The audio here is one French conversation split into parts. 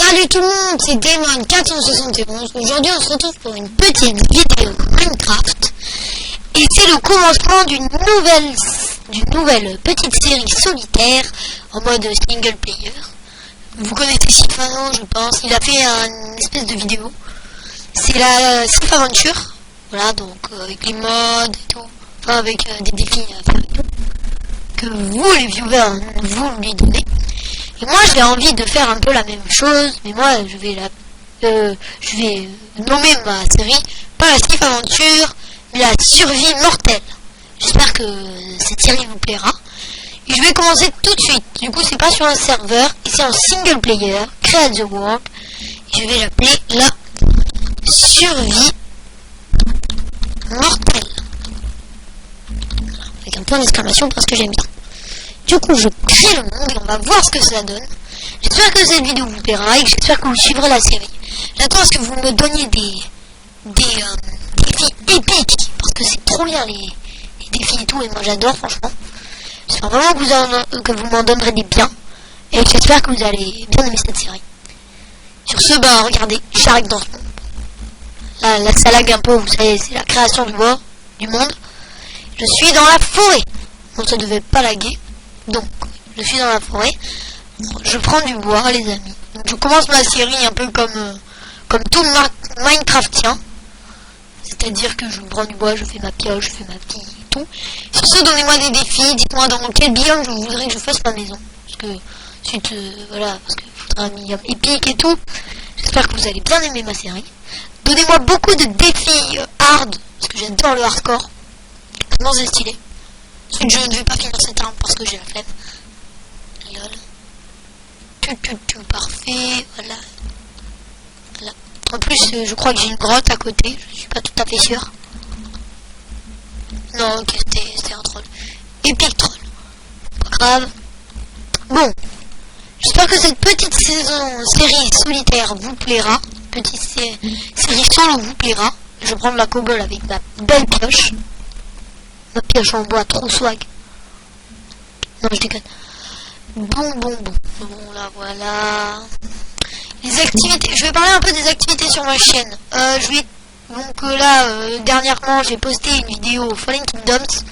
Salut tout le monde, c'est Damon471. Aujourd'hui on se retrouve pour une petite vidéo Minecraft. Et c'est le commencement d'une nouvelle petite série solitaire en mode single player. Vous connaissez Sifano, je pense. Il a fait une espèce de vidéo. C'est la Sif Aventure. Voilà, donc avec les mods et tout. Enfin avec des défis à faire et tout. Que vous les viewers, vous lui donnez. Et moi j'ai envie de faire un peu la même chose, mais moi je vais nommer ma série pas la Sif Aventure, mais la survie mortelle. J'espère que cette série vous plaira. Et je vais commencer tout de suite. Du coup c'est pas sur un serveur, et c'est en single player, Create the World. Et je vais l'appeler la survie mortelle. Avec un point d'exclamation parce que j'aime bien. Du coup, je crée le monde et on va voir ce que ça donne. J'espère que cette vidéo vous plaira et que j'espère que vous suivrez la série. J'attends à ce que vous me donniez des défis épiques. Parce que c'est trop bien les défis et tout. Et moi j'adore franchement. J'espère vraiment que vous m'en donnerez des biens. Et j'espère que vous allez bien aimer cette série. Sur ce, bah regardez, j'arrive dans ce monde. Là, ça lag un peu, vous savez, c'est la création du monde. Je suis dans la forêt. Bon, ça devait pas laguer. Donc, je suis dans la forêt, je prends du bois, les amis. Donc, je commence ma série un peu comme tout Minecraftien. C'est-à-dire que je prends du bois, je fais ma pioche, je fais ma petite et tout. Sur ce, donnez-moi des défis, dites-moi dans quel biome je voudrais que je fasse ma maison. Parce que, voilà, parce qu'il faudra un biome épique et tout. J'espère que vous allez bien aimer ma série. Donnez-moi beaucoup de défis hard, parce que j'adore le hardcore. Comment c'est stylé. Ensuite, je ne vais pas finir cette arme parce que j'ai la flemme. Lol. Parfait. Voilà. En plus, je crois que j'ai une grotte à côté. Je suis pas tout à fait sûr. Non, ok, c'était un troll. Épique troll. Pas grave. Bon. J'espère que cette petite série solitaire vous plaira. Petite série solo vous plaira. Je vais prendre la cobble avec ma belle pioche. Ma pioche en bois, trop swag. Non, je déconne. Bon, là, voilà. Les activités, je vais parler un peu des activités sur ma chaîne. Dernièrement, j'ai posté une vidéo Fallen Kingdoms.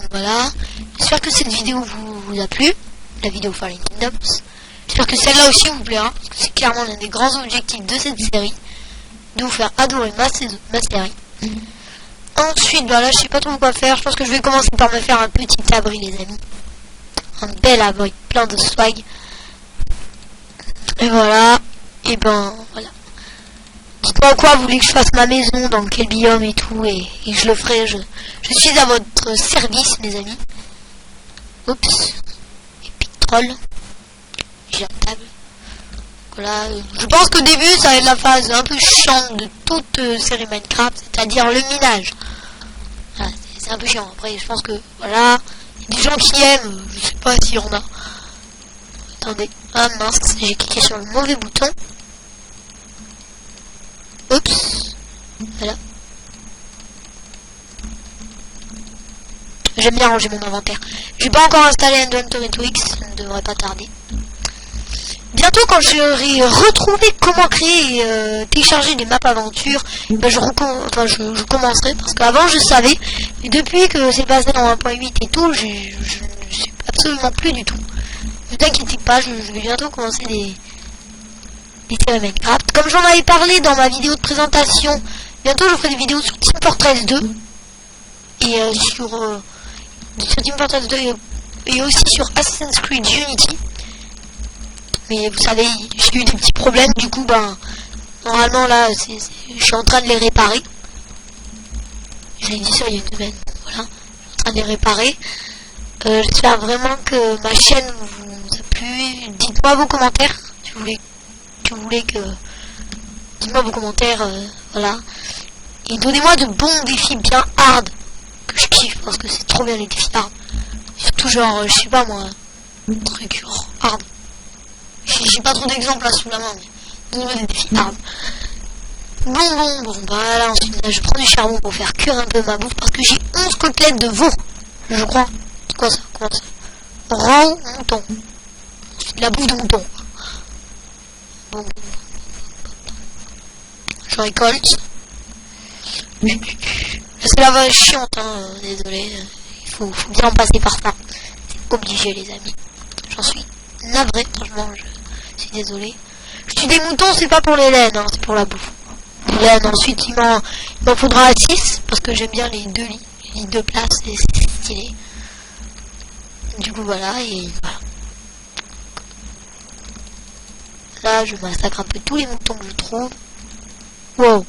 Voilà. J'espère que cette vidéo vous a plu. La vidéo Fallen Kingdoms. J'espère que celle-là aussi vous plaira. Parce que c'est clairement l'un des grands objectifs de cette série. De vous faire adorer ma série. Ensuite, bah là, je sais pas trop quoi faire. Je pense que je vais commencer par me faire un petit abri, les amis. Un bel abri, plein de swag. Et voilà. Et ben, voilà. Dites-moi quoi vous voulez que je fasse ma maison, dans quel biome et tout. Et je le ferai. Je suis à votre service, mes amis. Oups. Epic troll. J'ai la table. Voilà. Je pense qu'au début, ça va être la phase un peu chiante de toute série Minecraft, c'est-à-dire le minage. Voilà, c'est un peu chiant. Après, je pense que, voilà, il y a des gens qui aiment, je sais pas s'il y en a. Attendez. Ah mince, j'ai cliqué sur le mauvais bouton. Oups. Voilà. J'aime bien ranger mon inventaire. J'ai pas encore installé Inventory Twix, ça ne devrait pas tarder. Bientôt, quand j'aurai retrouvé comment créer et télécharger des maps aventures, ben je commencerai, parce qu'avant je savais, et depuis que c'est passé dans 1.8 et tout, je ne sais absolument plus du tout. Ne t'inquiétez pas, je vais bientôt commencer des séries Minecraft. Comme j'en avais parlé dans ma vidéo de présentation, bientôt je ferai des vidéos sur Team Fortress 2, et sur Team Fortress 2 et aussi sur Assassin's Creed Unity. Mais vous savez, j'ai eu des petits problèmes, du coup, ben, normalement, là, je suis en train de les réparer. Je l'ai dit ça il y a une semaine, voilà, je suis en train de les réparer. J'espère vraiment que ma chaîne vous a plu. Dites-moi vos commentaires, si vous voulez que... Dites-moi vos commentaires, voilà. Et donnez-moi de bons défis bien hard, que je kiffe, parce que c'est trop bien les défis hard. Surtout genre, je sais pas moi, truc hard. J'ai pas trop d'exemples là sous la main, mais donnez-moi des défis hard. Bon, bah là ensuite là, je prends du charbon pour faire cuire un peu ma bouffe parce que j'ai 11 côtelettes de veau, je crois. C'est quoi ça? Comment ça? Rang mouton. C'est de la bouffe de mouton. Bon. Je récolte. C'est la vache chiante, hein, désolé. Il faut bien passer par ça. C'est obligé, les amis. J'en suis navré, franchement, je suis désolé. Je tue des moutons, c'est pas pour les laines, hein, c'est pour la bouffe. Les laines, ensuite, il m'en faudra 6, parce que j'aime bien les deux lits. Les 2 places, c'est stylé. Du coup, voilà, et voilà. Là, je massacre un peu tous les moutons que je trouve. Wow.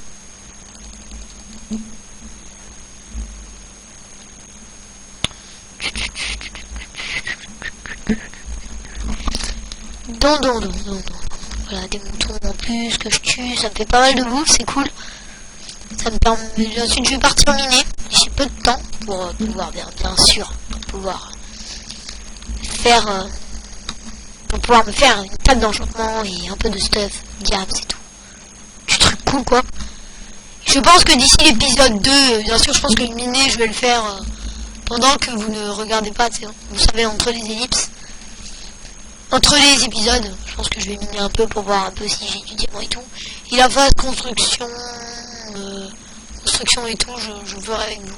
Donc. Voilà, des moutons en plus que je tue, ça me fait pas mal de bouffe, c'est cool. Ça me permet. Ensuite, je vais partir miner. J'ai peu de temps pour pouvoir, bien sûr, pour pouvoir me faire une table d'enchantement et un peu de stuff, diable, c'est tout. Du truc cool, quoi. Je pense que d'ici l'épisode 2, bien sûr, je pense que le miner, je vais le faire pendant que vous ne regardez pas, vous savez, entre les ellipses. Entre les épisodes, je pense que je vais miner un peu pour voir un peu si j'ai du diamant et tout. Et la phase construction et tout, je ferai avec vous.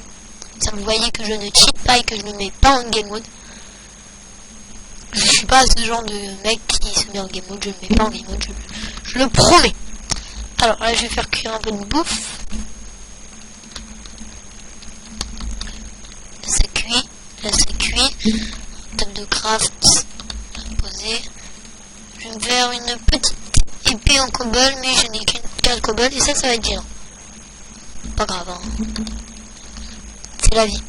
Ça vous voyez que je ne cheat pas et que je ne mets pas en game mode. Je suis pas ce genre de mec qui se met en game mode, je ne mets pas en game mode, je le promets. Alors là, je vais faire cuire un peu de bouffe. Là c'est cuit. Table de craft. Poser. Je vais me faire une petite épée en cobble, mais je n'ai qu'une carte cobble et ça va être géant. Pas grave, hein. C'est la vie.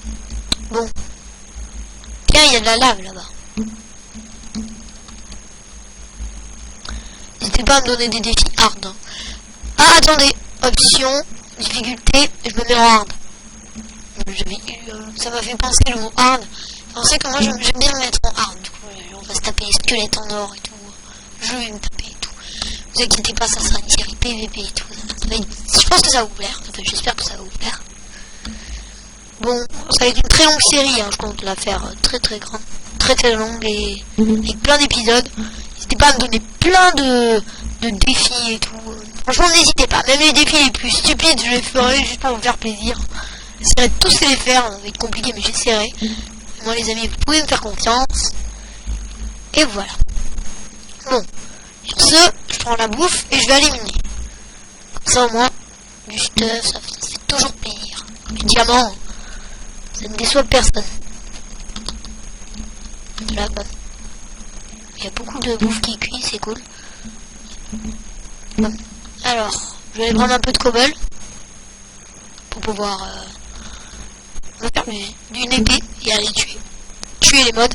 Bon. Tiens, il y a de la lave là-bas. N'hésitez pas à me donner des défis hard. Hein. Ah, attendez. Option, difficulté, je me mets en hard. Ça m'a fait penser le mot hard. Pensez que moi j'aime bien me mettre en hard. Du coup, on va se taper les squelettes en or et tout. Je vais me taper et tout. Vous inquiétez pas, ça sera une série PVP et tout. Je pense que ça va vous plaire. Enfin, j'espère que ça va vous plaire. Bon, ça va être une très longue série. Hein. Je compte la faire très grande. Très longue et avec plein d'épisodes. N'hésitez pas à me donner plein de défis et tout. Franchement, n'hésitez pas. Même les défis les plus stupides, je les ferai juste pour vous faire plaisir. J'essaierai de tous les faire. Ça va être compliqué, mais j'essaierai. Moi, les amis, vous pouvez me faire confiance. Et voilà. Bon. Sur ce, je prends la bouffe et je vais aller miner. Comme ça, au moins, du stuff, ça fait toujours plaisir. Du diamant, ça ne déçoit personne. Là, bah. Il y a beaucoup de bouffe qui cuit, c'est cool. Bon. Alors, je vais aller prendre un peu de cobble pour pouvoir me faire d'une épée et aller tuer les mobs.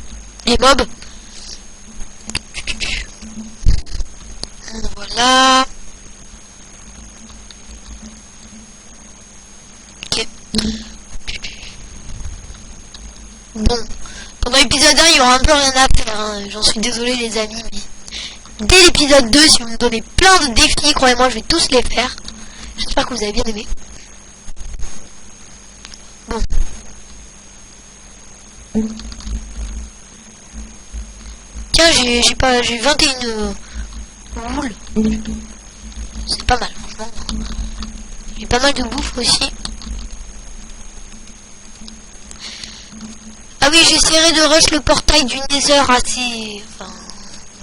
Voilà. Ok. Bon. Pendant l'épisode 1, il y aura un peu rien à faire. Hein. J'en suis désolé, les amis. Mais dès l'épisode 2, si vous me donnez plein de défis, croyez-moi, je vais tous les faire. J'espère que vous avez bien aimé. Bon. Tiens, j'ai 21 boules. C'est pas mal, franchement. J'ai pas mal de bouffe aussi. Ah oui, j'essaierai de rush le portail du Nether assez... Enfin...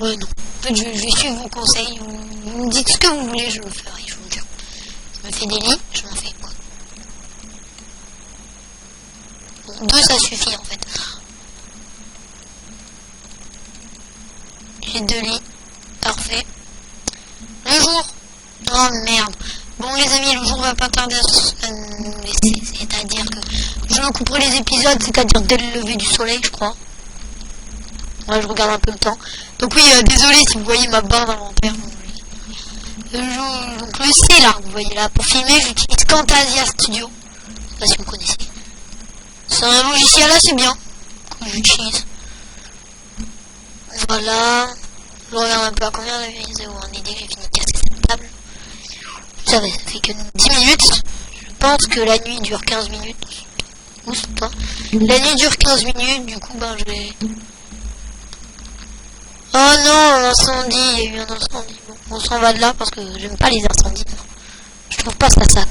Ouais, non. En fait, je vais suivre vos conseils. Vous me dites ce que vous voulez, je le ferai, je vous jure. Je me fais des lits, je m'en fais quoi. Bon, 2, ça suffit, en fait. J'ai 2 lits. Parfait. Le jour. Oh, merde. Bon, les amis, le jour va pas tarder à nous laisser. C'est-à-dire que je couperai les épisodes, c'est-à-dire dès le lever du soleil, je crois. Ouais, je regarde un peu le temps. Donc oui, désolé si vous voyez ma barre d'inventaire. Donc le C là, vous voyez là, pour filmer, j'utilise Camtasia Studio. Je sais pas si vous connaissez. C'est un logiciel assez bien que j'utilise. Voilà. Je regarde un peu à combien on avait mis en idée, j'ai fini de casser cette table. Ça fait que 10 minutes. Je pense que la nuit dure 15 minutes. Ou c'est pas. La nuit dure 15 minutes, du coup, ben je vais... Oh non, l'incendie, il y a eu un incendie. Bon, on s'en va de là parce que j'aime pas les incendies. Je trouve pas ça.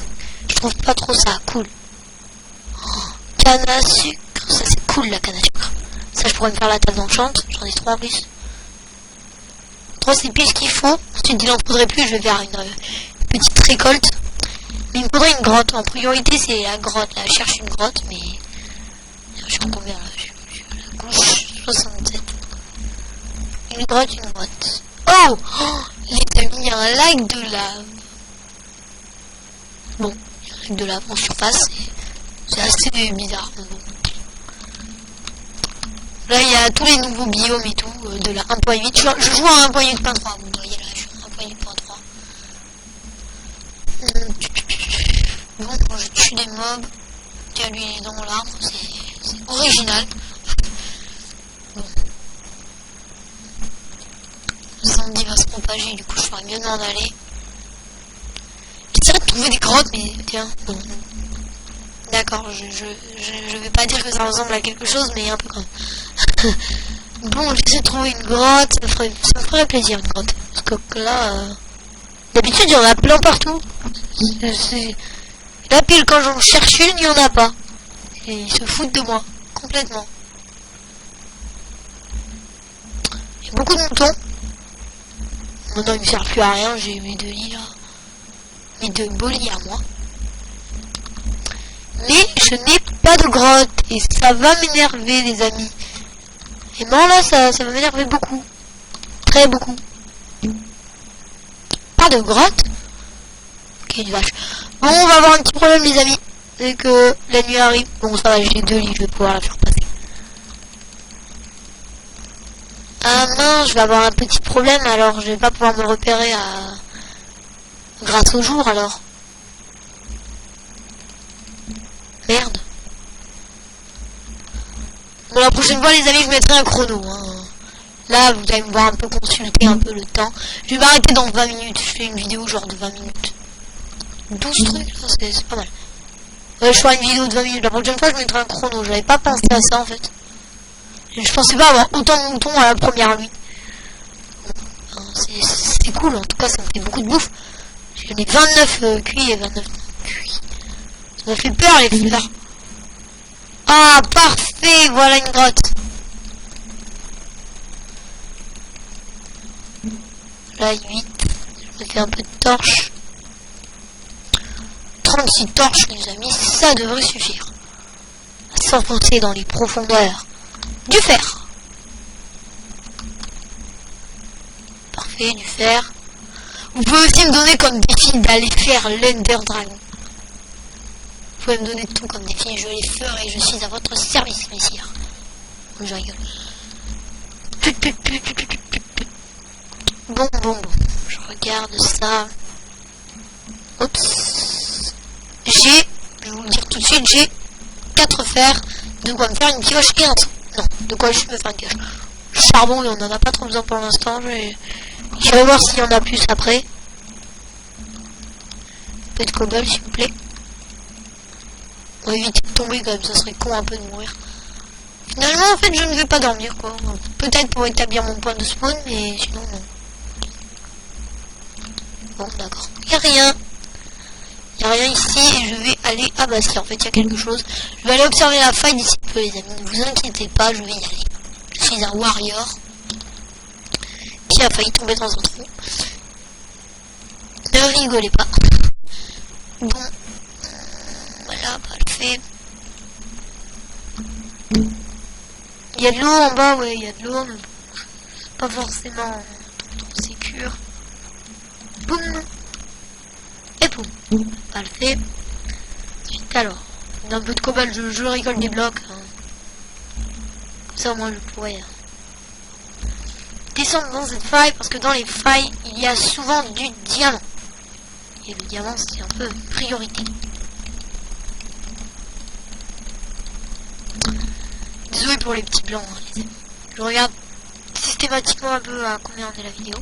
Je trouve pas trop ça cool. Oh, canne à sucre, ça c'est cool la canne à sucre. Ça je pourrais me faire la table d'enchante, j'en ai 3 en plus. 3 c'est pile ce qu'il faut. Ensuite il en faudrait plus, je vais faire une petite récolte. Mais il me faudrait une grotte. En priorité c'est la grotte là, je cherche une grotte mais... Je suis en combien là? Je suis à la couche 67. Une grotte. Oh, les amis, il y a un lac de lave. Bon, il y a un lac de lave en surface. C'est assez bizarre. Bon. Là, il y a tous les nouveaux biomes et tout, de la 1.8. Je joue à 1.8.3. Vous voyez là, je suis à 1.8.3. Bon, quand je tue des mobs, il y a lui dans l'arbre, c'est original. Bon. L'incendie va se propager, du coup je ferais mieux de m'en aller. J'essaierai de trouver des grottes, mais tiens, bon. D'accord, je vais pas dire que ça ressemble à quelque chose, mais un peu quand même. Bon, j'essaie de trouver une grotte, ça me ferait plaisir une grotte. Parce que là, d'habitude il y en a plein partout. Là pile quand j'en cherche une, il n'y en a pas. Et ils se foutent de moi, complètement. Il y a beaucoup de moutons. Maintenant il me sert plus à rien, j'ai mes 2 lits là. Mes 2 beaux lits à moi. Mais je n'ai pas de grotte et ça va m'énerver les amis. Et moi là ça va m'énerver beaucoup. Très beaucoup. Pas de grotte. Ok une vache. Bon on va avoir un petit problème les amis. Dès que la nuit arrive. Bon ça va j'ai 2 lits, je vais pouvoir la faire passer. Ah mince, je vais avoir un petit problème alors je vais pas pouvoir me repérer grâce au jour alors. Merde. Bon la prochaine fois les amis je mettrai un chrono. Hein. Là vous allez me voir un peu consulter un peu le temps. Je vais m'arrêter dans 20 minutes. Je fais une vidéo genre de 20 minutes. 12 trucs là, c'est pas mal. Ouais, je ferai une vidéo de 20 minutes. La prochaine fois je mettrai un chrono. J'avais pas pensé à ça en fait. Je pensais pas avoir autant de moutons à la première nuit. C'est cool, en tout cas ça me fait beaucoup de bouffe. J'en ai 29 cuits et 29 cuits. Ça me fait peur les fleurs. Ah parfait, voilà une grotte. Là 8. Je me fais un peu de torches. 36 torches les amis, ça devrait suffire. À s'enfoncer dans les profondeurs du fer. Parfait, du fer. Vous pouvez aussi me donner comme défi d'aller faire l'Ender Dragon. Vous pouvez me donner tout comme défi, je les ferai, je suis à votre service, messire. Je rigole. Bon, je regarde ça. Oups. Je vais vous le dire tout de suite, j'ai 4 fers, de quoi me faire une pioche et un sang. Non, de quoi je me faire une pioche. Charbon, on en a pas trop besoin pour l'instant, je vais voir s'il y en a plus après. Un peu de cobble s'il vous plaît. On va éviter de tomber quand même, ça serait con un peu de mourir. Finalement en fait je ne vais pas dormir quoi. Peut-être pour établir mon point de spawn mais sinon non. Bon d'accord. Il n'y a rien. Il n'y a rien ici et je vais aller... Ah bah si en fait il y a quelque chose. Je vais aller observer la faille d'ici peu les amis. Ne vous inquiétez pas, je vais y aller. Je suis un warrior qui a failli tomber dans un trou. Ne rigolez pas. Bon. Voilà, bah le fait. Il y a de l'eau en bas, ouais, il y a de l'eau, mais bon, pas forcément trop sécure. Boum. Et boum. Pas le fait. Ensuite alors, d'un peu de cobalt, je récolte des blocs. Hein. Comme ça au moins je pourrais descendre dans cette faille, parce que dans les failles, il y a souvent du diamant. Et le diamant, c'est un peu priorité. Désolé pour les petits blancs, hein, les amis. Je regarde systématiquement un peu à combien on est la vidéo.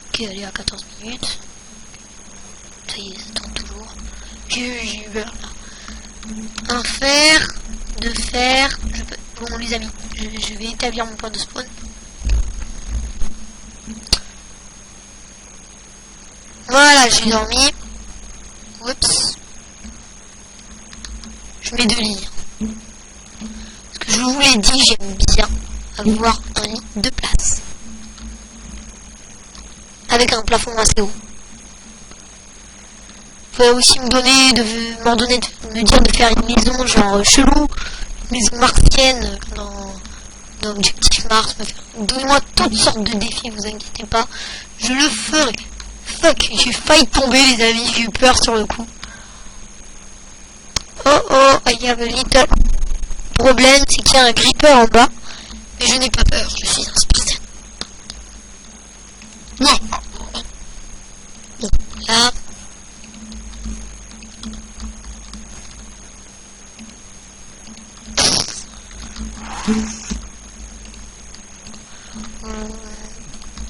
Ok, elle est à 14 minutes. Ça y est, ça tourne toujours. J'ai eu peur là. Un fer, 2 fers. Bon les amis, je vais établir mon point de spawn. Voilà, j'ai dormi. Oups. Je mets 2 lits. Parce que je vous l'ai dit, j'aime bien avoir un lit de place. Avec un plafond assez haut. Vous pouvez aussi m'ordonner de me dire de faire une maison genre chelou, une maison martienne dans Objectif Mars. Donnez-moi toutes sortes de défis, vous inquiétez pas. Je le ferai. Fuck, j'ai failli tomber les amis, j'ai eu peur sur le coup. Oh, il y a un little problème, c'est qu'il y a un gripper en bas. Mais je n'ai pas peur, je suis un Spartan. Non. Bon, là.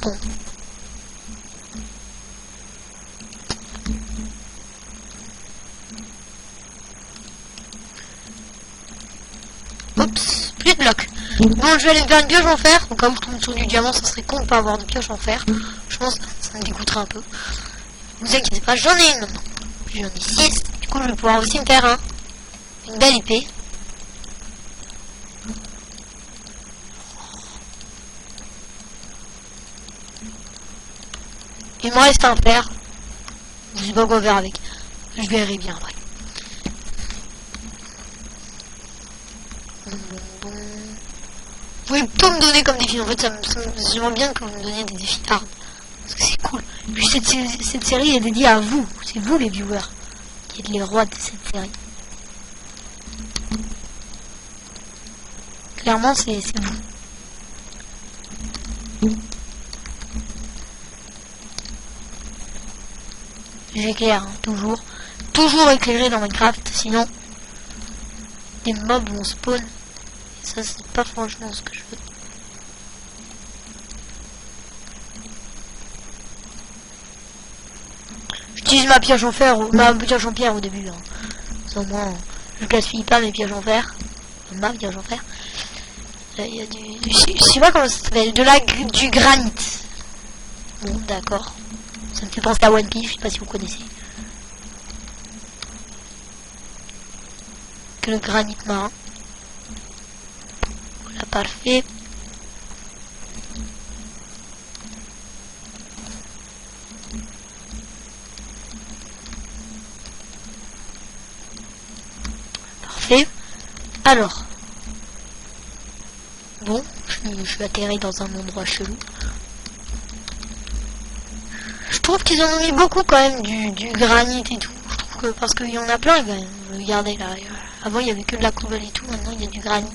Bon. Oups, plus de blocs. Bon, je vais aller faire une pioche en fer. Au cas où je tombe sur du diamant, ça serait con de pas avoir de pioche en fer. Je pense que ça me dégoûterait un peu. Vous inquiétez pas, j'en ai une maintenant. J'en ai 6. Du coup, je vais pouvoir aussi me faire une belle épée. Il me reste un fer. Je sais pas quoi faire avec. Je verrai bien après. Vous pouvez tout me donner comme défi. En fait, j'aimerais bien que vous me donniez des défis hard. Parce que c'est cool. Puis cette série est dédiée à vous. C'est vous les viewers qui êtes les rois de cette série. Clairement, c'est vous. J'éclaire, hein, toujours. Toujours éclairé dans Minecraft. Sinon, des mobs vont spawn. Et ça, c'est pas franchement ce que je veux. J'utilise ma pioche en fer, ma pioche en pierre au début. Hein. Au moins, je gaspille pas mes pioches en fer. Ma pioche en fer. Il y a je sais pas comment ça s'appelle. Du granit. Bon, d'accord. Ça me fait penser à One Piece, je sais pas si vous connaissez. Que le granit marin. Voilà, parfait. Parfait. Alors. Bon, je suis atterri dans un endroit chelou. Je trouve qu'ils en ont mis beaucoup quand même du granit et tout. Je trouve que parce qu'il y en a plein quand même. Regardez là. Avant il y avait que de la cobble et tout. Maintenant il y a du granit.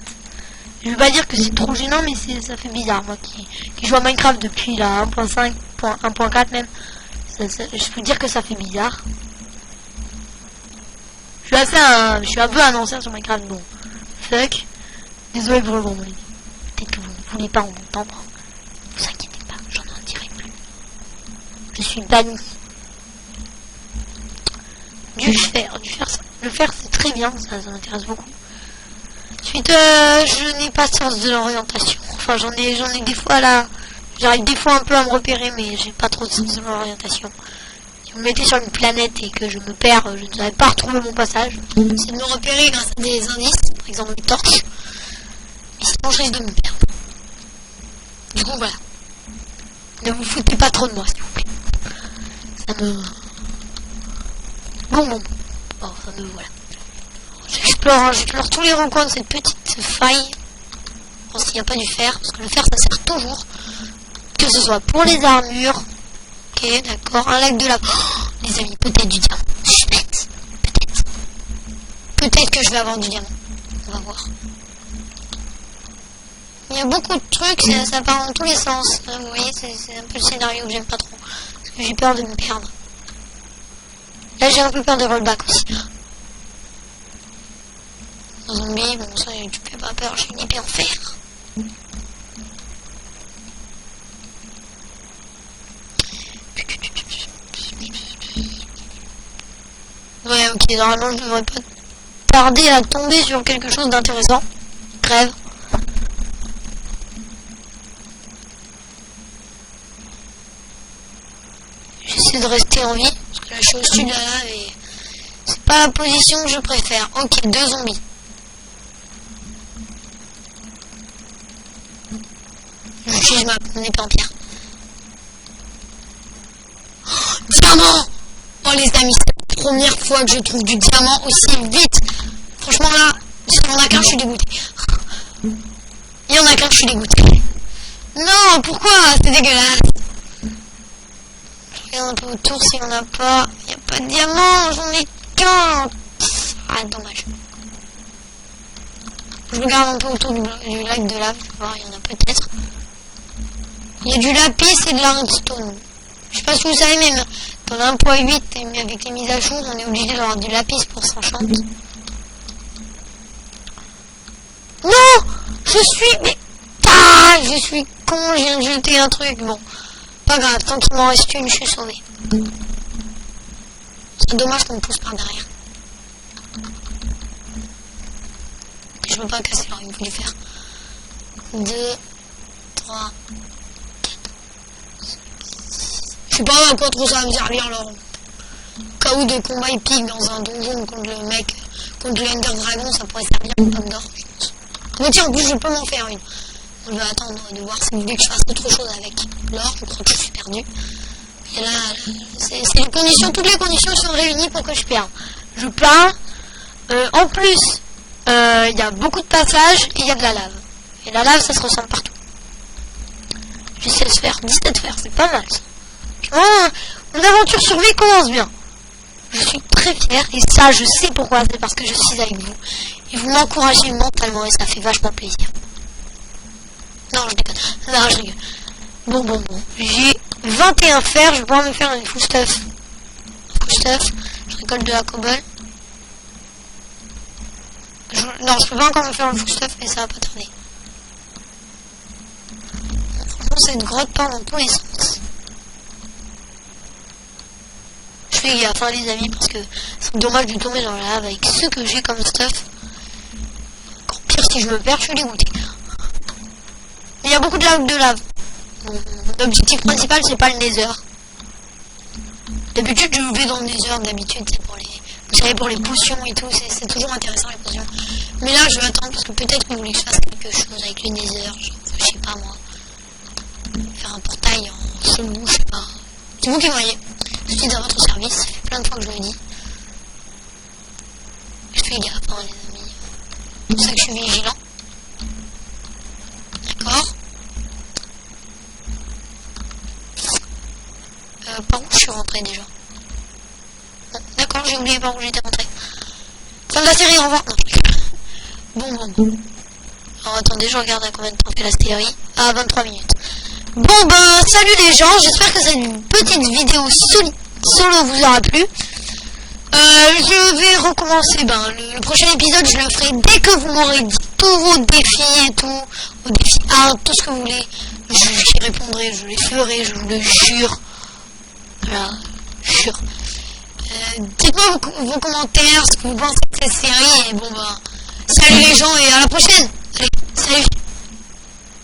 Je veux pas dire que c'est trop gênant, mais ça fait bizarre. Moi qui joue à Minecraft depuis la 1.5, 1.4 même. Je peux dire que ça fait bizarre. Je suis un peu un ancien sur Minecraft. Bon. Fuck. Désolé pour le bon moment. Peut-être que vous ne voulez pas en entendre. Ne vous inquiétez pas, j'en en dirai plus. Je suis banni. Du fer. Le fer c'est très bien, ça m'intéresse beaucoup. Ensuite, je n'ai pas sens de l'orientation. Enfin, j'en ai des fois là. J'arrive des fois un peu à me repérer, mais j'ai pas trop de sens de l'orientation. Si vous me mettez sur une planète et que je me perds, je ne saurais pas retrouver mon passage. C'est de me repérer grâce à des indices, par exemple une torche. Mais sinon, je risque de me perdre. Du coup, voilà. Ne vous foutez pas trop de moi, s'il vous plaît. Ça me... Bon. Oh, ça me... Voilà. J'explore tous les recoins de cette petite faille. Bon, s'il n'y a pas du fer, parce que le fer, ça sert toujours. Que ce soit pour les armures. Ok, d'accord. Un lac de lave. Oh, les amis, peut-être du diamant. Je suis bête. Peut-être. Peut-être que je vais avoir du diamant. On va voir. Il y a beaucoup de trucs, ça part dans tous les sens. Vous voyez, c'est un peu le scénario que j'aime pas trop. Parce que j'ai peur de me perdre. Là, j'ai un peu peur de rollback aussi. Un zombie, bon, ça, tu fais pas peur, j'ai une épée en fer. Ouais, ok, normalement, je devrais pas tarder à tomber sur quelque chose d'intéressant. Crève. essayer de rester en vie. Parce que là, je suis au-dessus de la lave et c'est pas la position que je préfère. Ok, 2 zombies. J'utilise mon épée en pierre. Oh, diamant! Oh les amis, c'est la première fois que je trouve du diamant aussi vite. Franchement là, s'il y en a qu'un, je suis dégoûté. Il y en a qu'un, je suis dégoûté. Non, pourquoi? C'est dégueulasse. Je regarde un peu autour s'il n'y en a pas. Il n'y a pas de diamant, j'en ai qu'un. Ah, dommage. Je regarde un peu autour du lac de lave. Je vais voir, il y en a peut-être. Il y a du lapis et de la redstone. Je sais pas si vous savez, mais dans la 1.8, avec les mises à jour, on est obligé d'avoir du lapis pour s'enchanter. Non! Mais... Ah! Je suis con, je viens de jeter un truc. Bon, pas grave, tant qu'il m'en reste une, je suis sauvé. C'est dommage qu'on me pousse par derrière. Je peux pas casser, alors il me faut lui faire 2, 3, 4. Je sais pas à quoi trop ça va me servir alors. Au cas où de combat épique dans un donjon contre le mec, contre le Ender Dragon, ça pourrait servir une pomme d'or, je pense. Mais tiens, en plus je peux m'en faire une. On va attendre de voir si vous voulez que je fasse autre chose avec l'or. Je crois que je suis perdu. Et là, c'est les conditions, toutes les conditions sont réunies pour que je perde. Je pars. En plus, il y a beaucoup de passages et il y a de la lave. Et la lave, ça se ressemble partout. J'ai 16 fers, 17 fers, c'est pas mal ça. Mon aventure survie commence bien. Je suis très fier et ça, je sais pourquoi. C'est parce que je suis avec vous. Et vous m'encouragez mentalement et ça fait vachement plaisir. Non, je déconne. Non, je rigole. Bon. J'ai 21 fers. Je vais pouvoir me faire une full stuff. Je récolte de la cobble. Non, je peux pas encore me faire un full stuff, mais ça va pas tarder. Franchement, cette grotte part dans tous les sens. Je fais gaffe, hein, les amis, parce que c'est dommage de tomber dans la lave avec ce que j'ai comme stuff. Encore pire, si je me perds, je suis dégoûté. Il y a beaucoup de lave. Mon objectif principal, c'est pas le nether. D'habitude, je vais dans le nether, d'habitude, c'est pour les... Vous savez, pour les potions et tout, c'est toujours intéressant les potions. Mais là, je vais attendre parce que peut-être que vous voulez que je fasse quelque chose avec le nether. Genre, je sais pas moi. Faire un portail en chelou, je sais pas. C'est vous qui voyez. Je suis à votre service, ça fait plein de fois que je le dis. Je fais gaffe, hein, les amis. C'est pour ça que je suis vigilant. D'accord. Par où je suis rentré déjà? D'accord, j'ai oublié par où j'étais rentré. Fin de la série, au revoir. Non. Bon. Alors attendez, je regarde à combien de temps fait la série. Ah, 23 minutes. Bon salut les gens, j'espère que cette petite vidéo solo vous aura plu. Je vais recommencer, le prochain épisode je le ferai dès que vous m'aurez dit tous vos défis et tout, vos défis tout ce que vous voulez, j'y répondrai, je les ferai, je vous le jure. Voilà, jure. Dites-moi vos commentaires, ce que vous pensez de cette série, et salut les gens et à la prochaine. Allez, salut.